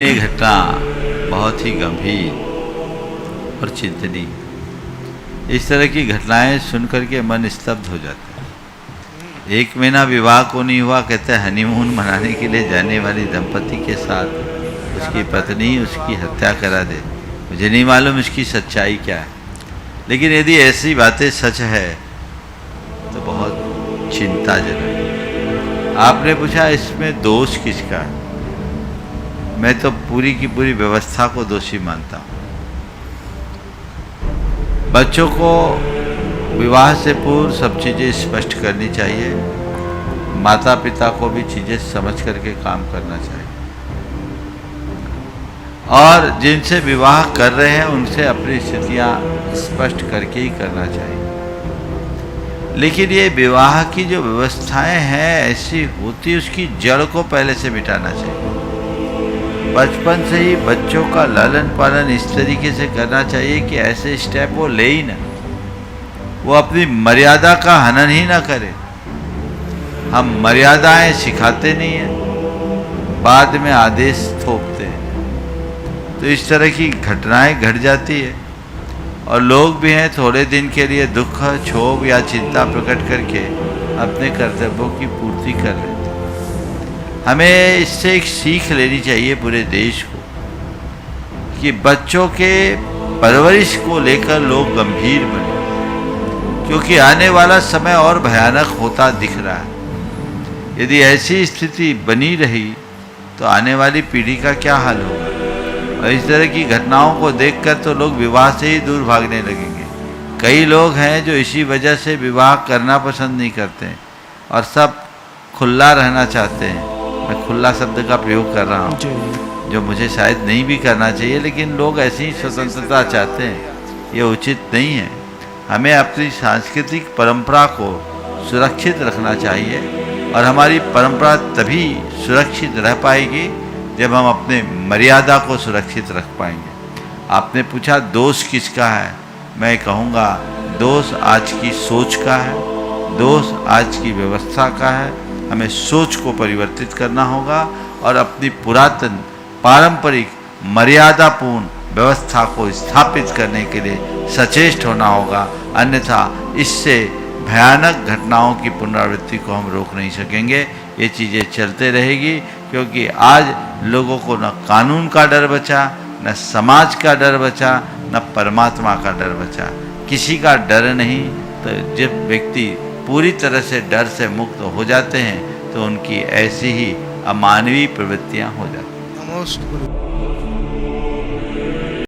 ये घटना बहुत ही गंभीर और चिंतनीय। इस तरह की घटनाएं सुनकर के मन स्तब्ध हो जाता है। 1 महीना विवाह को नहीं हुआ, कहते हैं हनीमून मनाने के लिए जाने वाली दंपति के साथ उसकी पत्नी उसकी हत्या करा दे। मुझे नहीं मालूम इसकी सच्चाई क्या है, लेकिन यदि ऐसी बातें सच है तो बहुत चिंताजनक है। आपने पूछा इसमें दोष किसका है? मैं तो पूरी की पूरी व्यवस्था को दोषी मानता हूँ। बच्चों को विवाह से पूर्व सब चीज़ें स्पष्ट करनी चाहिए। माता पिता को भी चीज़ें समझ करके काम करना चाहिए, और जिनसे विवाह कर रहे हैं उनसे अपनी स्थितियाँ स्पष्ट करके ही करना चाहिए। लेकिन ये विवाह की जो व्यवस्थाएं हैं ऐसी होती, उसकी जड़ को पहले से मिटाना चाहिए। बचपन से ही बच्चों का लालन पालन इस तरीके से करना चाहिए कि ऐसे स्टेप वो ले ही ना, वो अपनी मर्यादा का हनन ही ना करे। हम मर्यादाएं सिखाते नहीं हैं, बाद में आदेश थोपते हैं। तो इस तरह की घटनाएं घट जाती है, और लोग भी हैं थोड़े दिन के लिए दुख, क्षोभ या चिंता प्रकट करके अपने कर्तव्यों की पूर्ति कर लेते हैं। हमें इससे एक सीख लेनी चाहिए पूरे देश को कि बच्चों के परवरिश को लेकर लोग गंभीर बने, क्योंकि आने वाला समय और भयानक होता दिख रहा है। यदि ऐसी स्थिति बनी रही तो आने वाली पीढ़ी का क्या हाल होगा। और इस तरह की घटनाओं को देखकर तो लोग विवाह से ही दूर भागने लगेंगे। कई लोग हैं जो इसी वजह से विवाह करना पसंद नहीं करते हैं और सब खुला रहना चाहते हैं। मैं खुला शब्द का प्रयोग कर रहा हूँ, जो मुझे शायद नहीं भी करना चाहिए, लेकिन लोग ऐसी ही स्वतंत्रता चाहते हैं। ये उचित नहीं है। हमें अपनी सांस्कृतिक परंपरा को सुरक्षित रखना चाहिए, और हमारी परंपरा तभी सुरक्षित रह पाएगी जब हम अपने मर्यादा को सुरक्षित रख पाएंगे। आपने पूछा दोष किसका है? मैं कहूँगा दोष आज की सोच का है, दोष आज की व्यवस्था का है। हमें सोच को परिवर्तित करना होगा और अपनी पुरातन पारंपरिक मर्यादापूर्ण व्यवस्था को स्थापित करने के लिए सचेष्ट होना होगा। अन्यथा इससे भयानक घटनाओं की पुनरावृत्ति को हम रोक नहीं सकेंगे। ये चीज़ें चलते रहेगी, क्योंकि आज लोगों को न कानून का डर बचा, न समाज का डर बचा, न परमात्मा का डर बचा। किसी का डर नहीं। तो जब व्यक्ति पूरी तरह से डर से मुक्त हो जाते हैं तो उनकी ऐसी ही अमानवीय प्रवृत्तियां हो जाती हैं।